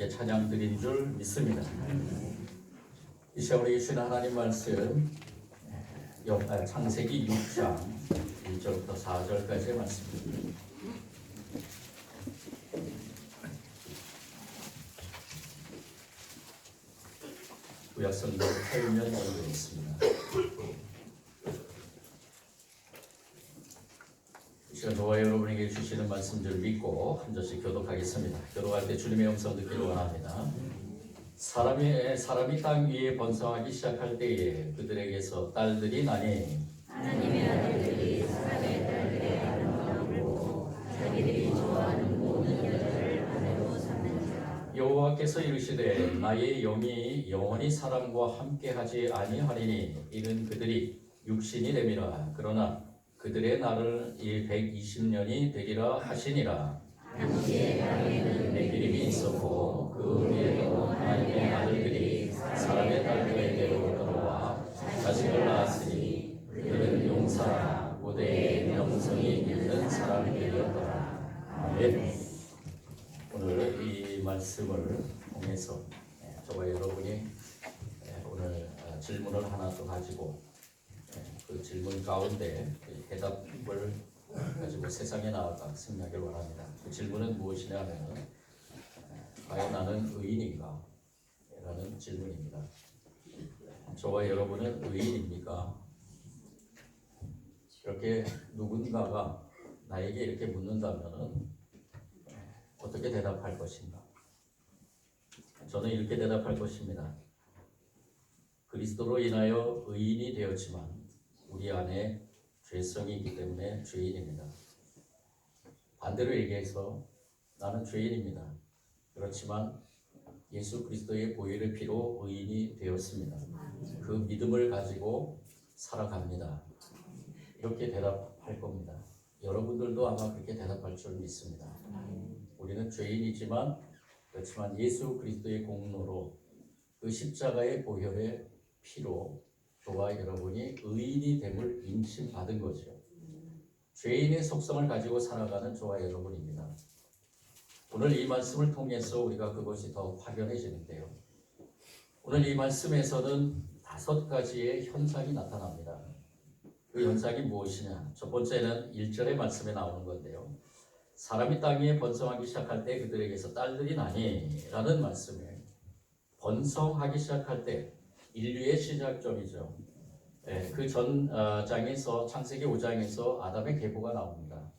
함께 찬양 드린 줄 믿습니다. 이 시간 우리 주신 하나님 말씀 창세기 6장 1절부터 4절까지의 말씀입니다. 구약성경 8면 열려 있습니다. 이 시간 저와 여러분에게 주시는 말씀들을 믿고 한 절씩 교독하겠습니다. 교독할 때 주님의 음성 듣기를 원합니다. 사람이 땅 위에 번성하기 시작할 때에 그들에게서 딸들이 나니 하나님의 아들들이 사람의 딸들의 아름다움을 보고 자기들이 좋아하는 모든 여자를 아내로 삼는지라. 여호와께서 이르시되 나의 영이 영원히 사람과 함께하지 아니하리니 이는 그들이 육신이 됨이라. 그러나 그들의 날을 120년이 되리라 하시니라. 당시에 땅에는 내 기름이 있었고 그 위에도 하나님의 아들들이 사람의 딸들에게로 들어와 자식을 낳았으니 그들은 용사라 고대의 명성이 있는 사람들이었더라. 아멘. 오늘 이 말씀을 통해서 저와 여러분이 오늘 질문을 하나 또 가지고 그 질문 가운데 대답을 가지고 세상에 나아가 승리하길 원합니다. 그 질문은 무엇이냐 하면 과연 나는 의인인가? 라는 질문입니다. 저와 여러분은 의인입니까? 이렇게 누군가가 나에게 이렇게 묻는다면 어떻게 대답할 것인가? 저는 이렇게 대답할 것입니다. 그리스도로 인하여 의인이 되었지만 우리 안에 죄성이 있기 때문에 죄인입니다. 반대로 얘기해서 나는 죄인입니다. 그렇지만 예수 그리스도의 보혈의 피로 의인이 되었습니다. 그 믿음을 가지고 살아갑니다. 이렇게 대답할 겁니다. 여러분들도 아마 그렇게 대답할 줄 믿습니다. 우리는 죄인이지만 그렇지만 예수 그리스도의 공로로 그 십자가의 보혈의 피로 저와 여러분이 의인이 됨을 인침받은 거죠. 죄인의 속성을 가지고 살아가는 저와 여러분입니다. 오늘 이 말씀을 통해서 우리가 그것이 더 확연해지는데요. 오늘 이 말씀에서는 5가지의 현상이 나타납니다. 그 현상이 무엇이냐? 첫 번째는 1절의 말씀에 나오는 건데요. 사람이 땅 위에 번성하기 시작할 때 그들에게서 딸들이 나니 라는 말씀에 번성하기 시작할 때 인류의 시작점이죠. 그 전 장에서 창세기 5장에서 아담의 계보가 나옵니다.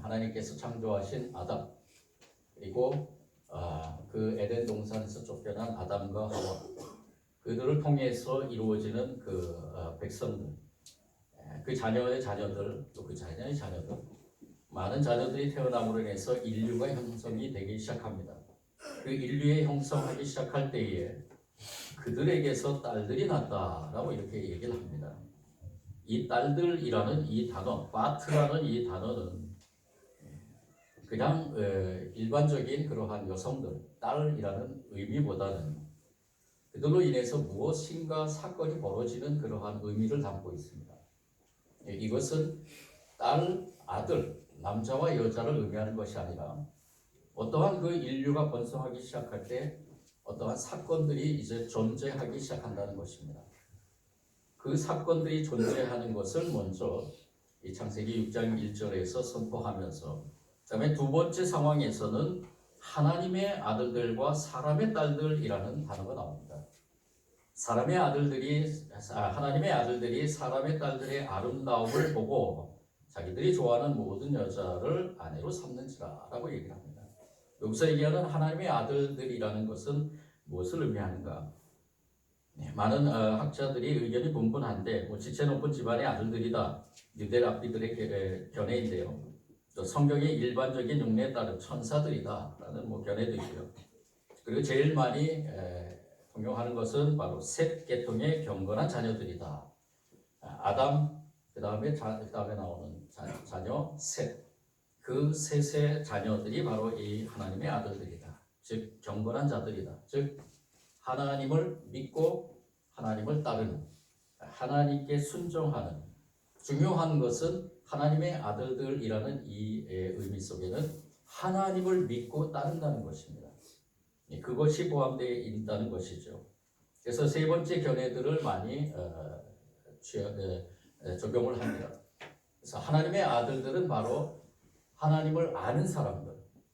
하나님께서 창조하신 아담 그리고 그 에덴 동산에서 쫓겨난 아담과 하와 그들을 통해서 이루어지는 그 백성들 그 자녀의 자녀들 또 그 자녀의 자녀들 많은 자녀들이 태어남으로 인해서 인류가 형성이 되기 시작합니다. 그 인류의 형성하기 시작할 때에 그들에게서 딸들이 났다라고 이렇게 얘기를 합니다. 이 딸들이라는 이 단어, 바트라는 이 단어는 그냥 일반적인 그러한 여성들, 딸이라는 의미보다는 그들로 인해서 무엇인가 사건이 벌어지는 그러한 의미를 담고 있습니다. 이것은 딸, 아들, 남자와 여자를 의미하는 것이 아니라 어떠한 그 인류가 번성하기 시작할 때 어떠한 사건들이 이제 존재하기 시작한다는 것입니다. 그 사건들이 존재하는 것을 먼저 이 창세기 6장 1절에서 선포하면서 그다음에 두 번째 상황에서는 하나님의 아들들과 사람의 딸들이라는 단어가 나옵니다. 하나님의 아들들이 사람의 딸들의 아름다움을 보고 자기들이 좋아하는 모든 여자를 아내로 삼는지라라고 얘기를 합니다. 여기서 얘기하는 하나님의 아들들이라는 것은 무엇을 의미하는가? 많은 학자들이 의견이 분분한데 지체 높은 집안의 아들들이다. 유대 랍비들의 견해인데요. 또 성경의 일반적인 흉내에 따른 천사들이다라는 견해도 있고요. 그리고 제일 많이 통용하는 것은 바로 셋 계통의 경건한 자녀들이다. 아담 그 다음에 나오는 자녀 셋. 그 셋의 자녀들이 바로 이 하나님의 아들들이다. 즉 경건한 자들이다. 즉 하나님을 믿고 하나님을 따르는 하나님께 순종하는 중요한 것은 하나님의 아들들이라는 이 의미 속에는 하나님을 믿고 따른다는 것입니다. 그것이 포함되어 있다는 것이죠. 그래서 세 번째 견해들을 많이 적용을 합니다. 그래서 하나님의 아들들은 바로 하나님을 아는 사람들,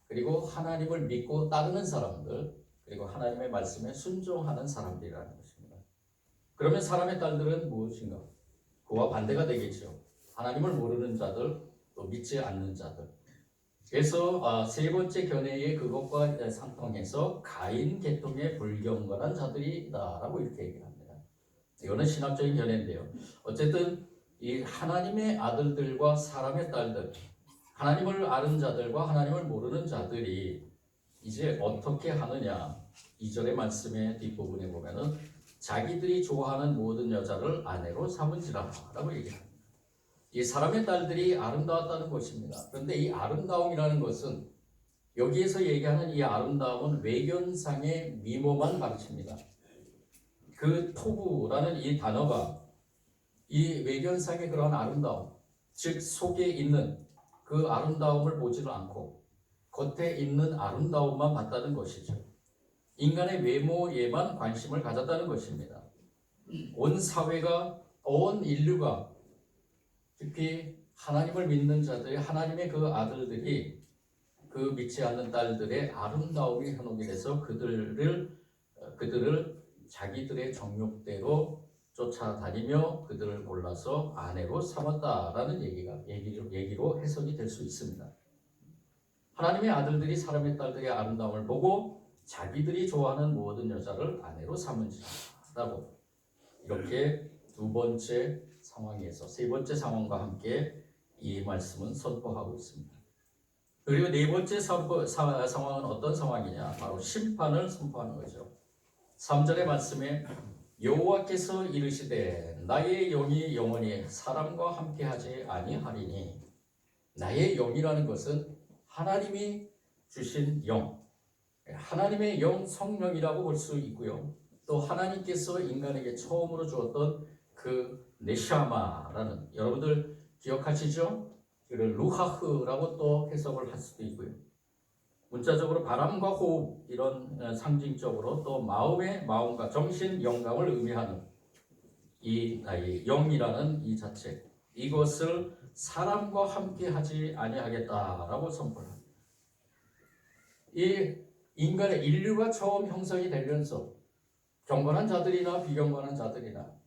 그리고 하나님을 믿고 따르는 사람들, 그리고 하나님의 말씀에 순종하는 사람들이라는 것입니다. 그러면 사람의 딸들은 무엇인가? 그와 반대가 되겠죠. 하나님을 모르는 자들, 또 믿지 않는 자들. 그래서 세 번째 견해의 그것과 상통해서 가인 계통에 불경건한 자들이다라고 이렇게 얘기를 합니다. 이거는 신학적인 견해인데요. 어쨌든 이 하나님의 아들들과 사람의 딸들, 하나님을 아는 자들과 하나님을 모르는 자들이 이제 어떻게 하느냐? 2절의 말씀의 뒷부분에 보면은 자기들이 좋아하는 모든 여자를 아내로 삼은지라라고 얘기합니다. 이 사람의 딸들이 아름다웠다는 것입니다. 그런데 이 아름다움이라는 것은 여기에서 얘기하는 이 아름다움은 외견상의 미모만 가르칩니다. 그 토부라는 이 단어가 이 외견상의 그러한 아름다움, 즉 속에 있는 그 아름다움을 보지를 않고 겉에 있는 아름다움만 봤다는 것이죠. 인간의 외모에만 관심을 가졌다는 것입니다. 온 사회가, 온 인류가, 특히 하나님을 믿는 자들이, 하나님의 그 아들들이 그 믿지 않는 딸들의 아름다움이 현혹이 돼서 그들을 자기들의 정욕대로 쫓아다니며 그들을 골라서 아내로 삼았다라는 얘기로 해석이 될 수 있습니다. 하나님의 아들들이 사람의 딸들의 아름다움을 보고 자기들이 좋아하는 모든 여자를 아내로 삼은지라고, 이렇게 두 번째 상황에서 세 번째 상황과 함께 이 말씀은 선포하고 있습니다. 그리고 네 번째 상황은 어떤 상황이냐? 바로 심판을 선포하는 거죠. 3절의 말씀에 여호와께서 이르시되 나의 영이 영원히 사람과 함께하지 아니하리니, 나의 영이라는 것은 하나님이 주신 영, 하나님의 영 성령이라고 볼 수 있고요. 또 하나님께서 인간에게 처음으로 주었던 그 네샤마라는, 여러분들 기억하시죠? 루하흐라고 또 해석을 할 수도 있고요. 문자적으로 바람과 호흡, 이런 상징적으로 또 마음과 정신, 영감을 의미하는 이 나의 영이라는 이 자체, 이것을 사람과 함께 하지 아니하겠다라고 선포합니다. 이 인간의 인류가 처음 형성이 되면서 경건한 자들이나 비경건한 자들이나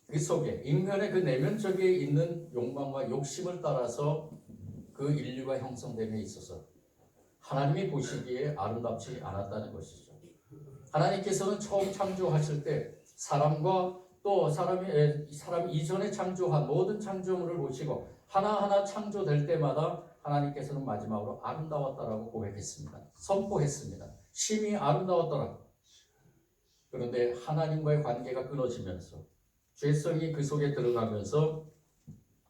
그 속에 인간의 그 내면적에 있는 욕망과 욕심을 따라서 그 인류가 형성됨에 있어서 하나님이 보시기에 아름답지 않았다는 것이죠. 하나님께서는 처음 창조하실 때 사람과 또 사람 이전에 창조한 모든 창조물을 보시고 하나하나 창조될 때마다 하나님께서는 마지막으로 아름다웠다라고 고백했습니다. 선포했습니다. 심히 아름다웠더라. 그런데 하나님과의 관계가 끊어지면서 죄성이 그 속에 들어가면서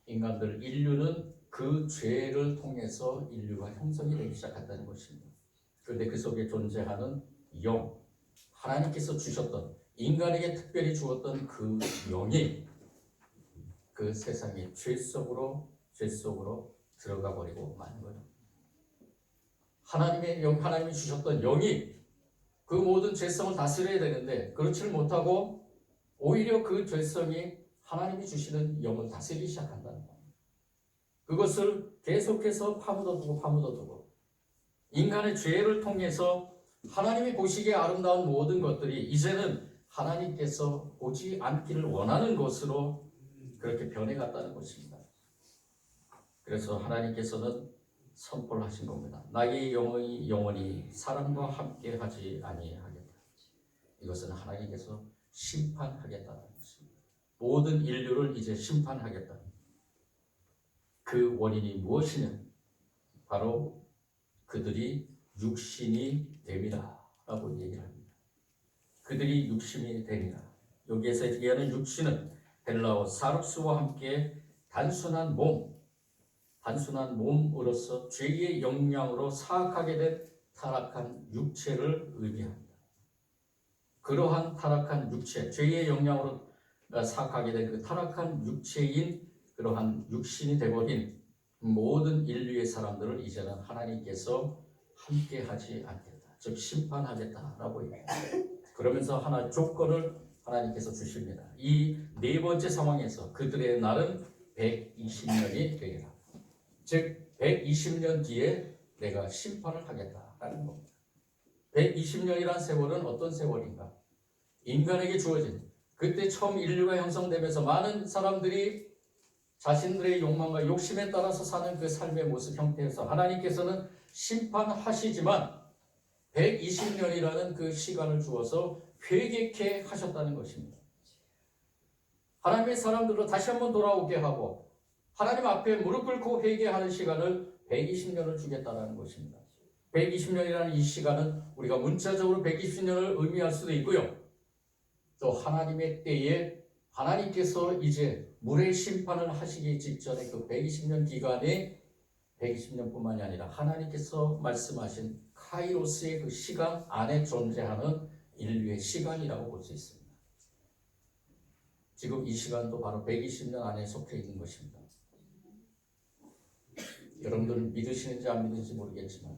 인류는 그 죄를 통해서 인류가 형성이 되기 시작했다는 것입니다. 그런데 그 속에 존재하는 영, 하나님께서 주셨던, 인간에게 특별히 주었던 그 영이 그 세상의 죄 속으로 들어가 버리고 마는 거예요. 하나님의 영, 하나님이 주셨던 영이 그 모든 죄성을 다스려야 되는데 그렇지를 못하고 오히려 그 죄성이 하나님이 주시는 영을 다스리기 시작한다는 거예요. 그것을 계속해서 파묻어두고 인간의 죄를 통해서 하나님이 보시기에 아름다운 모든 것들이 이제는 하나님께서 보지 않기를 원하는 것으로 그렇게 변해갔다는 것입니다. 그래서 하나님께서는 선포를 하신 겁니다. 나의 영이 영원히 사람과 함께 하지 아니하겠다. 이것은 하나님께서 심판하겠다는 것입니다. 모든 인류를 이제 심판하겠다. 그 원인이 무엇이냐? 바로 그들이 육신이 됨이라 라고 얘기를 합니다. 그들이 육신이 됨이라. 여기에서 얘기하는 육신은 헬라어 사룩스와 함께 단순한 몸으로서 죄의 영향으로 사악하게 된 타락한 육체를 의미합니다. 그러한 타락한 육체, 죄의 영향으로 사악하게 된 그 타락한 육체인 그러한 육신이 되어버린 모든 인류의 사람들을 이제는 하나님께서 함께하지 않겠다. 즉 심판하겠다라고 얘기해요. 그러면서 하나 조건을 하나님께서 주십니다. 이 네 번째 상황에서 그들의 날은 120년이 되리라. 즉 120년 뒤에 내가 심판을 하겠다라는 겁니다. 120년이란 세월은 어떤 세월인가? 인간에게 주어진 그때 처음 인류가 형성되면서 많은 사람들이 자신들의 욕망과 욕심에 따라서 사는 그 삶의 모습 형태에서 하나님께서는 심판하시지만 120년이라는 그 시간을 주어서 회개케 하셨다는 것입니다. 하나님의 사람들로 다시 한번 돌아오게 하고 하나님 앞에 무릎 꿇고 회개하는 시간을 120년을 주겠다는 것입니다. 120년이라는 이 시간은 우리가 문자적으로 120년을 의미할 수도 있고요. 또 하나님의 때에 하나님께서 이제 물의 심판을 하시기 직전에 그 120년 기간에 120년뿐만이 아니라 하나님께서 말씀하신 카이로스의 그 시간 안에 존재하는 인류의 시간이라고 볼 수 있습니다. 지금 이 시간도 바로 120년 안에 속해 있는 것입니다. 여러분들은 믿으시는지 안 믿는지 모르겠지만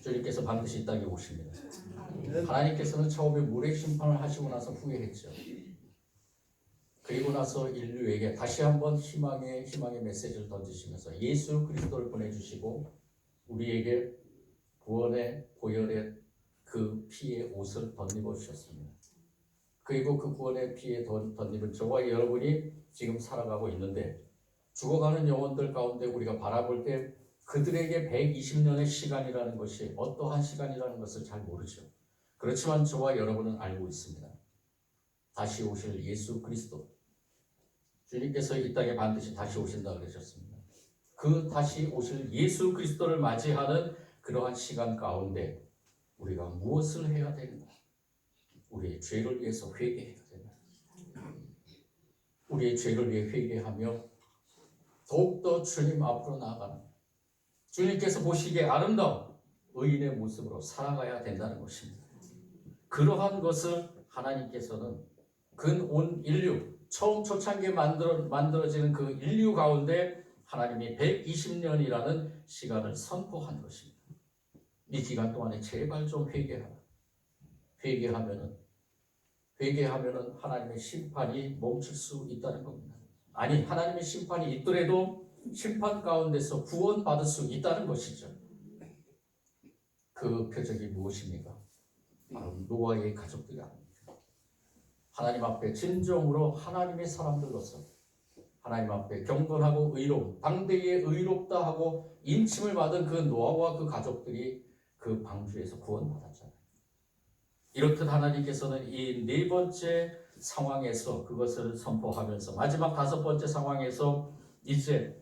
주님께서 반드시 이 땅에 오십니다. 하나님께서는 처음에 물의 심판을 하시고 나서 후회했죠. 그리고 나서 인류에게 다시 한번 희망의 메시지를 던지시면서 예수 그리스도를 보내주시고 우리에게 구원의 보혈의 그 피의 옷을 덧입어 주셨습니다. 그리고 그 구원의 피에 덧입은 저와 여러분이 지금 살아가고 있는데 죽어가는 영혼들 가운데 우리가 바라볼 때 그들에게 120년의 시간이라는 것이 어떠한 시간이라는 것을 잘 모르죠. 그렇지만 저와 여러분은 알고 있습니다. 다시 오실 예수 그리스도 주님께서 이 땅에 반드시 다시 오신다 그러셨습니다. 그 다시 오실 예수 그리스도를 맞이하는 그러한 시간 가운데 우리가 무엇을 해야 되는가? 우리의 죄를 위해서 회개해야 된다. 우리의 죄를 위해 회개하며 더욱더 주님 앞으로 나아가는 주님께서 보시기에 아름다운 의인의 모습으로 살아가야 된다는 것입니다. 그러한 것을 하나님께서는 온 인류 처음 초창기에 만들어지는 그 인류 가운데 하나님이 120년이라는 시간을 선포한 것입니다. 이 기간 동안에 제발 좀 회개하라. 회개하면은 하나님의 심판이 멈출 수 있다는 겁니다. 아니 하나님의 심판이 있더라도 심판 가운데서 구원받을 수 있다는 것이죠. 그 표적이 무엇입니까? 바로 노아의 가족들이 아닙니다. 하나님 앞에 진정으로 하나님의 사람들로서 하나님 앞에 경건하고 의로움, 당대에 의롭다 하고 인침을 받은 그 노아와 그 가족들이 그 방주에서 구원받았잖아요. 이렇듯 하나님께서는 이 네 번째 상황에서 그것을 선포하면서 마지막 다섯 번째 상황에서 이제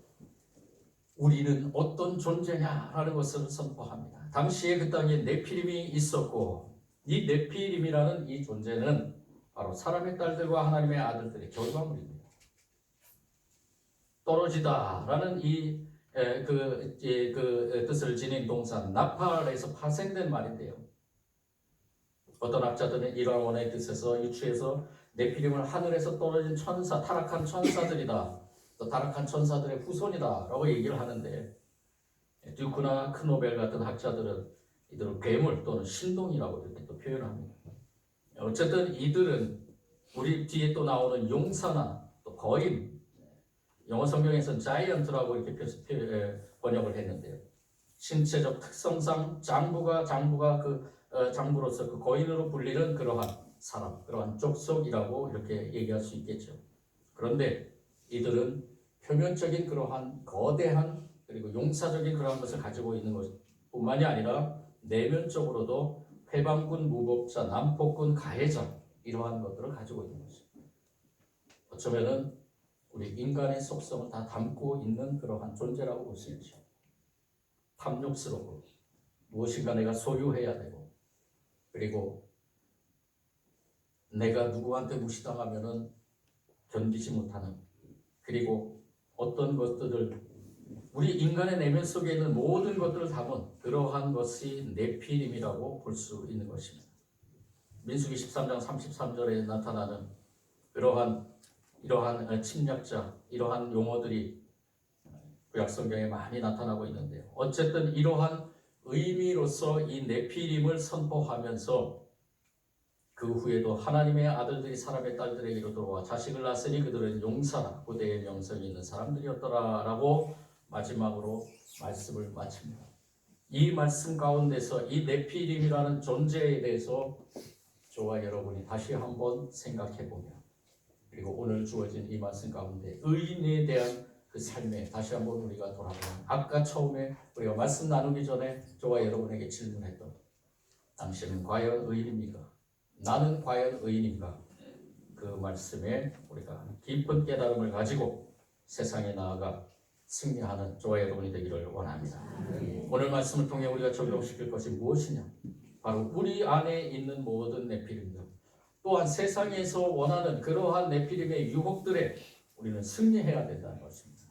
우리는 어떤 존재냐라는 것을 선포합니다. 당시에 그 땅에 네피림이 있었고 이 네피림이라는 이 존재는 바로 사람의 딸들과 하나님의 아들들의 결과물입니다. 떨어지다라는 그 뜻을 지닌 동사 나팔에서 파생된 말인데요. 어떤 학자들은 일화원의 뜻에서 유추해서 네피림을 하늘에서 떨어진 천사, 타락한 천사들이다. 또 타락한 천사들의 후손이다 라고 얘기를 하는데 듀크나 크노벨 같은 학자들은 이들을 괴물 또는 신동이라고 이렇게 또 표현합니다. 어쨌든 이들은 우리 뒤에 또 나오는 용사나 또 거인, 영어 성경에서는 자이언트라고 이렇게 번역을 했는데요. 신체적 특성상 장부가 장부로서 그 거인으로 불리는 그러한 사람, 그러한 족속이라고 이렇게 얘기할 수 있겠죠. 그런데 이들은 표면적인 그러한 거대한 그리고 용사적인 그러한 것을 가지고 있는 것뿐만이 아니라 내면적으로도 회방군 무법자, 남폭군 가해자 이러한 것들을 가지고 있는 것입니다. 어쩌면은 우리 인간의 속성을 다 담고 있는 그러한 존재라고 볼 수 있죠. 탐욕스럽고 무엇인가 내가 소유해야 되고 그리고 내가 누구한테 무시당하면은 견디지 못하는 그리고 어떤 것들을 우리 인간의 내면 속에 있는 모든 것들을 담은 그러한 것이 네피림이라고 볼 수 있는 것입니다. 민수기 13장 33절에 나타나는 이러한 침략자, 이러한 용어들이 구약 성경에 많이 나타나고 있는데요. 어쨌든 이러한 의미로서 이 네피림을 선포하면서 그 후에도 하나님의 아들들이 사람의 딸들에게로 들어와 자식을 낳았으니 그들은 용사라 고대의 명성이 있는 사람들이었더라라고 마지막으로 말씀을 마칩니다. 이 말씀 가운데서 이 네피림이라는 존재에 대해서 저와 여러분이 다시 한번 생각해 보며, 그리고 오늘 주어진 이 말씀 가운데 의인에 대한 그 삶에 다시 한번 우리가 돌아보면, 아까 처음에 우리가 말씀 나누기 전에 저와 여러분에게 질문했던, 당신은 과연 의인입니까? 나는 과연 의인인가? 그 말씀에 우리가 깊은 깨달음을 가지고 세상에 나아가 승리하는 저와 여러분이 되기를 원합니다. 오늘 말씀을 통해 우리가 적용시킬 것이 무엇이냐? 바로 우리 안에 있는 모든 네피림들, 또한 세상에서 원하는 그러한 네피림의 유혹들에 우리는 승리해야 된다는 것입니다.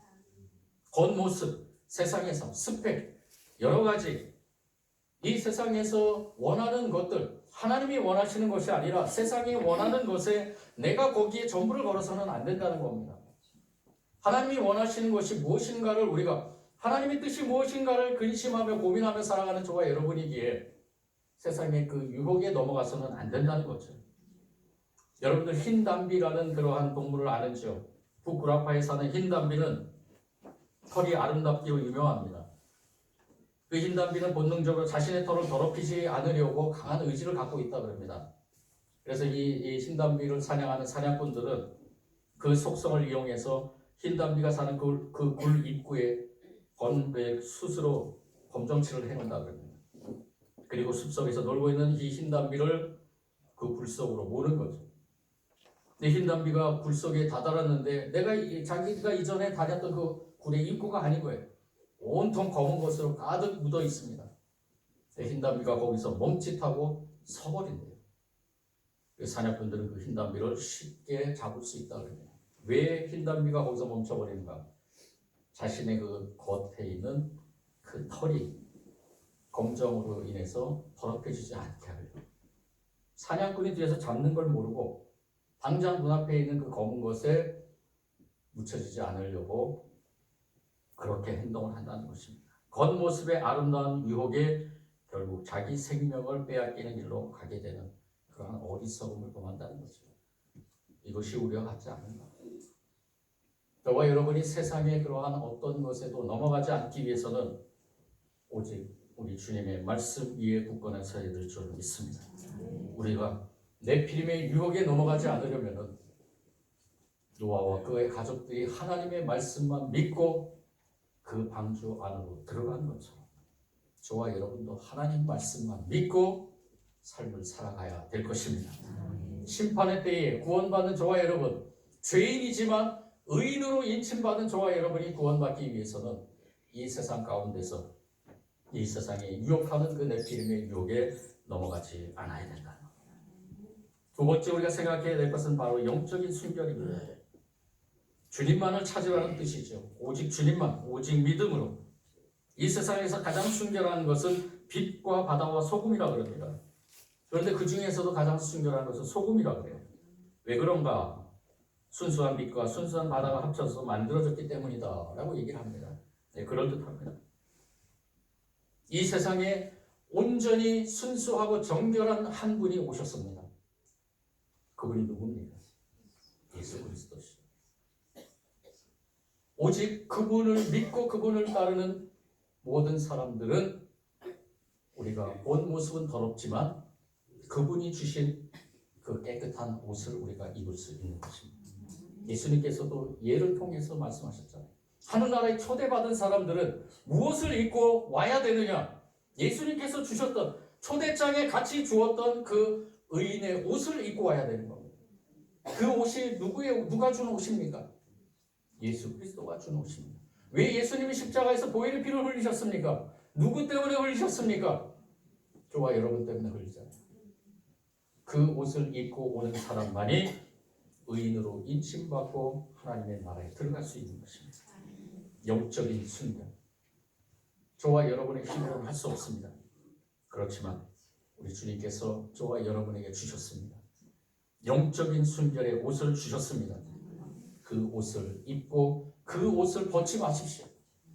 겉모습, 세상의 삶, 스펙, 여러 가지 이 세상에서 원하는 것들, 하나님이 원하시는 것이 아니라 세상이 원하는 것에 내가 거기에 전부를 걸어서는 안 된다는 겁니다. 하나님이 원하시는 것이 무엇인가를, 우리가 하나님의 뜻이 무엇인가를 근심하며 고민하며 살아가는 저와 여러분이기에 세상의 그 유혹에 넘어가서는 안 된다는 거죠. 여러분들 흰담비라는 그러한 동물을 아는죠? 북구라파에 사는 흰담비는 털이 아름답기로 유명합니다. 그 흰담비는 본능적으로 자신의 털을 더럽히지 않으려고 강한 의지를 갖고 있다 그럽니다. 그래서 이 흰담비를 사냥하는 사냥꾼들은 그 속성을 이용해서 흰담비가 사는 그 굴 입구에 스스로 검정칠을 해놓는다 그럽니다. 그리고 숲속에서 놀고 있는 이 흰담비를 그 굴 속으로 모는 거죠. 근데 흰담비가 굴 속에 다다랐는데 자기가 이전에 다녔던 그 굴의 입구가 아닌 거예요. 온통 검은 것으로 가득 묻어 있습니다. 흰담비가 거기서 멈칫하고 서버린대요. 사냥꾼들은 그 흰담비를 쉽게 잡을 수 있다 그럽니다. 왜 흰담비가 거기서 멈춰버리는가? 자신의 그 겉에 있는 그 털이 검정으로 인해서 더럽혀지지 않게 하려고. 사냥꾼이 뒤에서 잡는 걸 모르고 당장 눈앞에 있는 그 검은 것에 묻혀지지 않으려고 그렇게 행동을 한다는 것입니다. 겉모습의 아름다운 유혹에 결국 자기 생명을 빼앗기는 길로 가게 되는 그러한 어리석음을 범한다는 거죠. 이것이 우리와 같지 않은가? 저와 여러분이 세상의 그러한 어떤 것에도 넘어가지 않기 위해서는 오직 우리 주님의 말씀 위에 굳건한 서야 될 줄 믿습니다. 우리가 네피림의 유혹에 넘어가지 않으려면 노아와 그의 가족들이 하나님의 말씀만 믿고 그 방주 안으로 들어간 것처럼 저와 여러분도 하나님 말씀만 믿고 삶을 살아가야 될 것입니다. 심판의 때에 구원받는 저와 여러분, 죄인이지만 의인으로 인침받은 저와 여러분이 구원받기 위해서는 이 세상 가운데서 이 세상에 유혹하는 그 네피림의 유혹에 넘어가지 않아야 된다는 겁니다. 두 번째 우리가 생각해야 될 것은 바로 영적인 순결입니다. 주님만을 찾으라는 뜻이죠. 오직 주님만, 오직 믿음으로. 이 세상에서 가장 순결한 것은 빛과 바다와 소금이라 그럽니다. 그런데 그 중에서도 가장 순결한 것은 소금이라 그래요. 왜 그런가? 순수한 빛과 순수한 바다가 합쳐서 만들어졌기 때문이다 라고 얘기를 합니다. 네, 그럴듯합니다. 이 세상에 온전히 순수하고 정결한 한 분이 오셨습니다. 그분이 누굽니까? 예수 그리스도시죠. 오직 그분을 믿고 그분을 따르는 모든 사람들은 우리가 본 모습은 더럽지만 그분이 주신 그 깨끗한 옷을 우리가 입을 수 있는 것입니다. 예수님께서도 예를 통해서 말씀하셨잖아요. 하늘나라에 초대받은 사람들은 무엇을 입고 와야 되느냐? 예수님께서 주셨던 초대장에 같이 주었던 그 의인의 옷을 입고 와야 되는 겁니다. 그 옷이 누가 준 옷입니까? 예수 그리스도가 준 옷입니다. 왜 예수님이 십자가에서 보혈의 피를 흘리셨습니까? 누구 때문에 흘리셨습니까? 저와 여러분 때문에 흘리잖아요. 그 옷을 입고 오는 사람만이 의인으로 인침받고 하나님의 나라에 들어갈 수 있는 것입니다. 영적인 순결. 저와 여러분의 힘으로는 할 수 없습니다. 그렇지만 우리 주님께서 저와 여러분에게 주셨습니다. 영적인 순결의 옷을 주셨습니다. 그 옷을 입고 그 옷을 벗지 마십시오.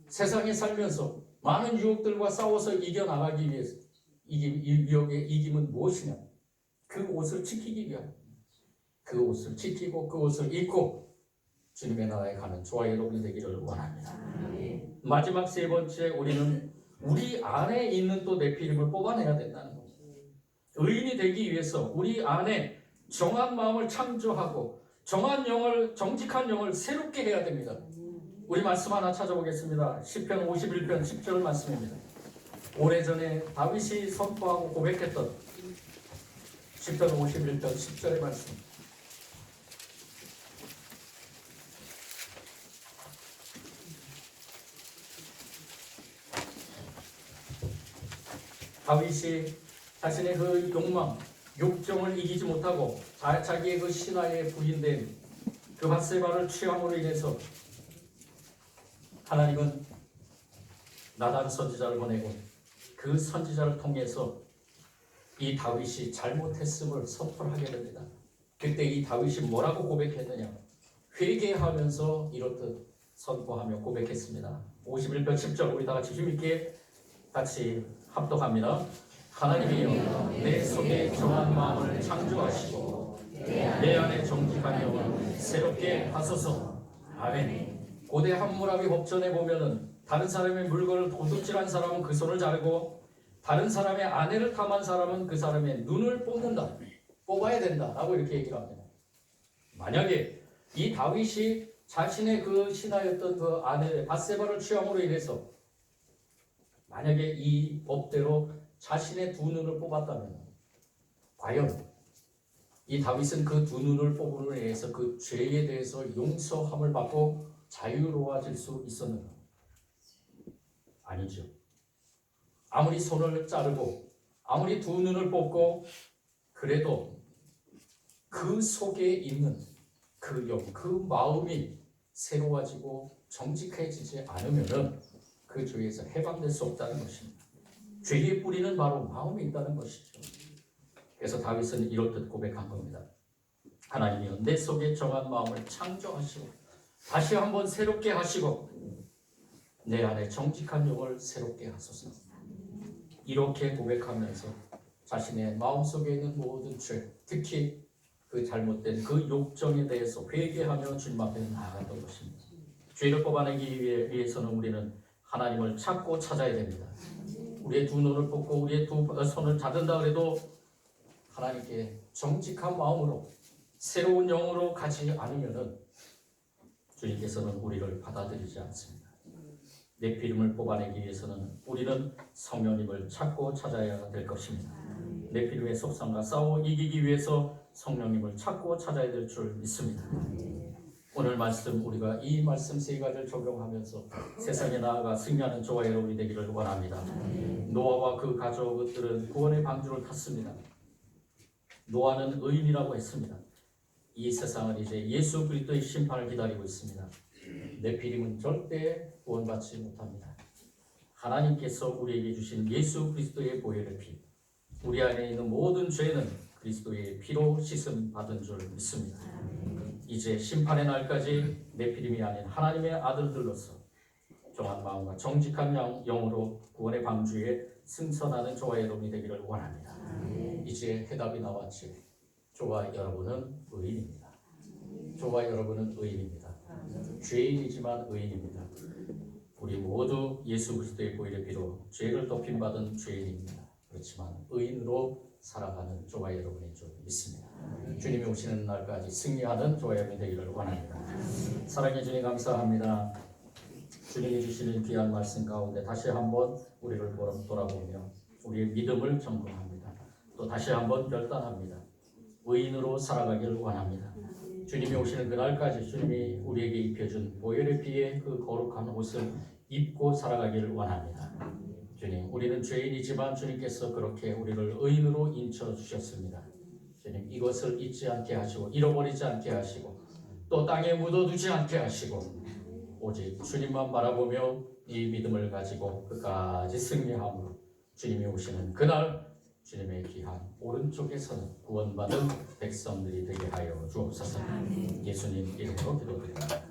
세상에 살면서 많은 유혹들과 싸워서 이겨나가기 위해서 이 유혹의 이김은 무엇이냐? 그 옷을 지키기 위함. 그 옷을 지키고 그 옷을 입고 주님의 나라에 가는 저와 여러분이 되기를 원합니다. 마지막 세 번째, 우리는 우리 안에 있는 또 네피림을 뽑아내야 된다는 겁니다. 의인이 되기 위해서 우리 안에 정한 마음을 창조하고 정직한 영을 새롭게 해야 됩니다. 우리 말씀 하나 찾아보겠습니다. 시편 51편 10절 말씀입니다. 오래전에 다윗이 선포하고 고백했던 시편 51편 10절의 말씀. 다윗이 자신의 그 욕망, 욕정을 이기지 못하고 자기의 그 신하에 부인된 그 밧세바를 취함으로 인해서 하나님은 나단 선지자를 보내고 그 선지자를 통해서 이 다윗이 잘못했음을 선포를 하게 됩니다. 그때 이 다윗이 뭐라고 고백했느냐? 회개하면서 이렇듯 선포하며 고백했습니다. 51편 10절 우리 다 같이 힘있게 같이 합독합니다. 하나님이여 내 속에 정한 마음을 창조하시고 내 안에 정직한 영을 새롭게 하소서. 아멘. 고대 함무라비 법전에 보면은 다른 사람의 물건을 도둑질한 사람은 그 손을 자르고 다른 사람의 아내를 탐한 사람은 그 사람의 눈을 뽑는다. 뽑아야 된다. 라고 이렇게 얘기를 합니다. 만약에 이 다윗이 자신의 그 신하였던 그 아내 밧세바를 취함으로 인해서 만약에 이 법대로 자신의 두 눈을 뽑았다면 과연 이 다윗은 그 두 눈을 뽑음으로 인해서 그 죄에 대해서 용서함을 받고 자유로워질 수 있었는가? 아니죠. 아무리 손을 자르고 아무리 두 눈을 뽑고 그래도 그 속에 있는 그 영, 그 마음이 새로워지고 정직해지지 않으면 그 죄에서 해방될 수 없다는 것입니다. 죄의 뿌리는 바로 마음에 있다는 것이죠. 그래서 다윗은 이렇듯 고백한 겁니다. 하나님이여 내 속에 정한 마음을 창조하시고 다시 한번 새롭게 하시고 내 안에 정직한 영을 새롭게 하소서. 이렇게 고백하면서 자신의 마음속에 있는 모든 죄, 특히 그 잘못된 그 욕정에 대해서 회개하며 주님 앞에 나아갔던 것입니다. 죄를 뽑아내기 위해서는 우리는 하나님을 찾고 찾아야 됩니다. 우리의 두 눈을 뽑고 우리의 두 손을 자른다 그래도 하나님께 정직한 마음으로 새로운 영으로 가지 않으면 주님께서는 우리를 받아들이지 않습니다. 네피림을 뽑아내기 위해서는 우리는 성령님을 찾고 찾아야 될 것입니다. 네피림의 속성과 싸워 이기기 위해서 성령님을 찾고 찾아야 될 줄 믿습니다. 오늘 말씀 우리가 이 말씀 세 가지를 적용하면서 세상에 나아가 승리하는 저와 여러분이 되기를 원합니다. 노아와 그 가족들은 구원의 방주를 탔습니다. 노아는 의인이라고 했습니다. 이 세상은 이제 예수 그리스도의 심판을 기다리고 있습니다. 네피림은 절대 구원받지 못합니다. 하나님께서 우리에게 주신 예수 그리스도의 보혈의 피, 우리 안에 있는 모든 죄는 그리스도의 피로 씻음 받은 줄 믿습니다. 이제 심판의 날까지 네피림이 아닌 하나님의 아들들로서 정한 마음과 정직한 영으로 구원의 방주에 승선하는 저와 여러분이 되기를 원합니다. 이제 해답이 나왔지. 저와 여러분은 의인입니다. 저와 여러분은 의인입니다. 죄인이지만 의인입니다. 우리 모두 예수 그리스도의 보혈의 피로 죄를 덮임받은 죄인입니다. 그렇지만 의인으로 살아가는 저와 여러분인 줄 믿습니다. 주님이 오시는 날까지 승리하는 저와 여러분이 되기를 원합니다. 사랑해 주님 감사합니다. 주님이 주시는 귀한 말씀 가운데 다시 한번 우리를 돌아보며 우리의 믿음을 점검합니다. 또 다시 한번 결단합니다. 의인으로 살아가기를 원합니다. 주님이 오시는 그날까지 주님이 우리에게 입혀준 보혈의 피의 그 거룩한 옷을 입고 살아가기를 원합니다. 주님, 우리는 죄인이지만 주님께서 그렇게 우리를 의인으로 인쳐주셨습니다. 주님, 이것을 잊지 않게 하시고 잃어버리지 않게 하시고 또 땅에 묻어두지 않게 하시고 오직 주님만 바라보며 이 믿음을 가지고 끝까지 승리함으로 주님이 오시는 그날 주님의 귀한 오른쪽에서는 구원받은 백성들이 되게 하여 주옵소서. 예수님 이름으로 기도드립니다.